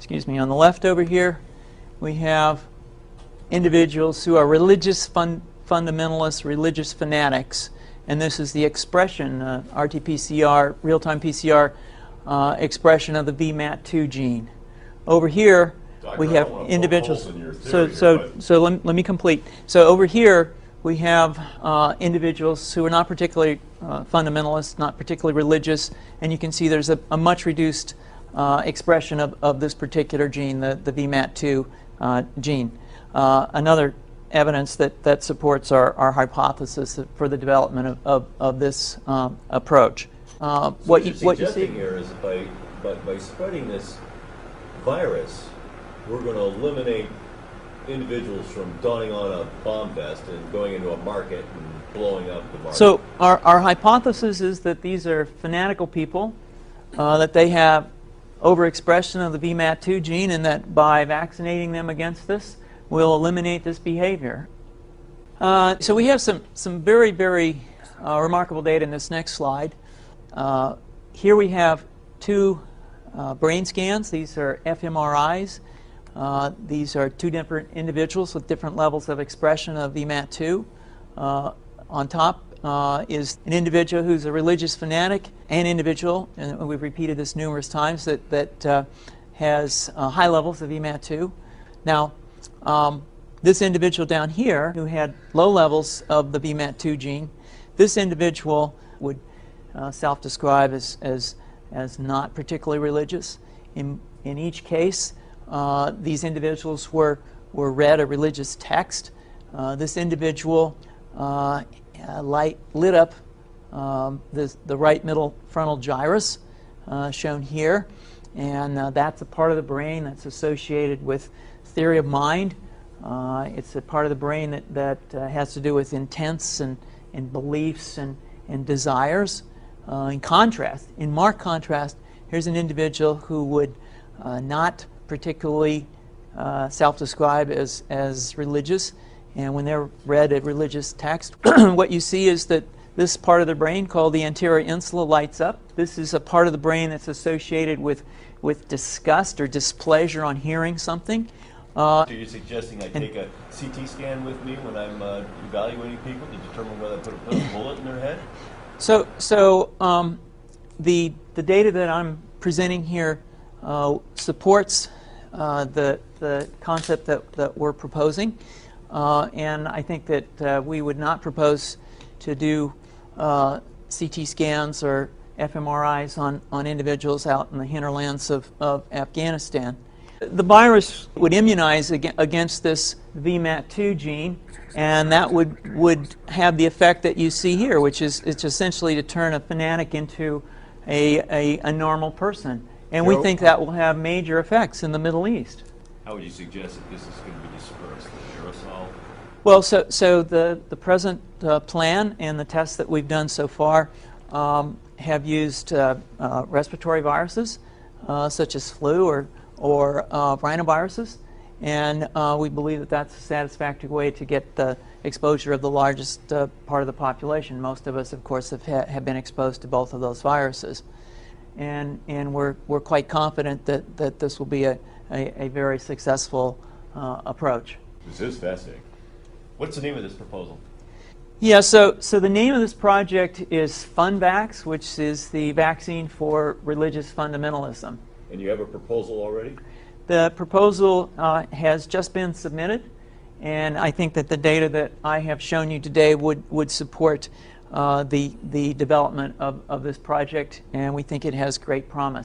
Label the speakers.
Speaker 1: excuse me, on the left over here, we have individuals who are religious fundamentalists, religious fanatics, and this is the expression, RT-PCR, real-time PCR expression of the VMAT2 gene. Over here, we have individuals. So let me complete. So over here, we have individuals who are not particularly fundamentalist, not particularly religious, and you can see there's a much reduced expression of this particular gene, the VMAT2 gene. Another evidence that supports our hypothesis for the development of this approach.
Speaker 2: So what you're suggesting here is by spreading this virus, we're going to eliminate individuals from donning on a bomb vest and going into a market and blowing up the market.
Speaker 1: So our hypothesis is that these are fanatical people, that they have overexpression of the VMAT2 gene, and that by vaccinating them against this, we'll eliminate this behavior. So we have some very, very remarkable data in this next slide. Here we have two brain scans. These are fMRIs. These are two different individuals with different levels of expression of VMAT2. On top is an individual who's a religious fanatic, an individual, and we've repeated this numerous times, that has high levels of VMAT2. Now, this individual down here who had low levels of the VMAT2 gene, this individual would self-describe as not particularly religious. In each case, these individuals were read a religious text. This individual lit up the right middle frontal gyrus, shown here, and that's a part of the brain that's associated with theory of mind. It's a part of the brain that has to do with intents and beliefs and desires. In contrast, in marked contrast, here's an individual who would not particularly self-describe as religious, and when they're read a religious text, what you see is that this part of the brain called the anterior insula lights up. This is a part of the brain that's associated with disgust or displeasure on hearing something.
Speaker 2: So you're suggesting I take a CT scan with me when I'm evaluating people to determine whether I put a bullet in their head?
Speaker 1: So the data that I'm presenting here supports the concept that we're proposing, and I think that we would not propose to do CT scans or fMRIs on individuals out in the hinterlands of Afghanistan. The virus would immunize against this VMAT2 gene, and that would have the effect that you see here, which is it's essentially to turn a fanatic into a normal person. And we think that will have major effects in the Middle East.
Speaker 2: How would you suggest that this is going to be dispersed? The aerosol?
Speaker 1: Well, so the present plan and the tests that we've done so far have used respiratory viruses, such as flu or rhinoviruses, and we believe that that's a satisfactory way to get the exposure of the largest part of the population. Most of us, of course, have been exposed to both of those viruses, and we're quite confident that this will be a very successful approach.
Speaker 2: This is fascinating. What's the name of this proposal?
Speaker 1: Yeah, so the name of this project is FunVax, which is the vaccine for religious fundamentalism.
Speaker 2: And you have a proposal already?
Speaker 1: The proposal has just been submitted, and I think that the data that I have shown you today would support the development of this project, and we think it has great promise.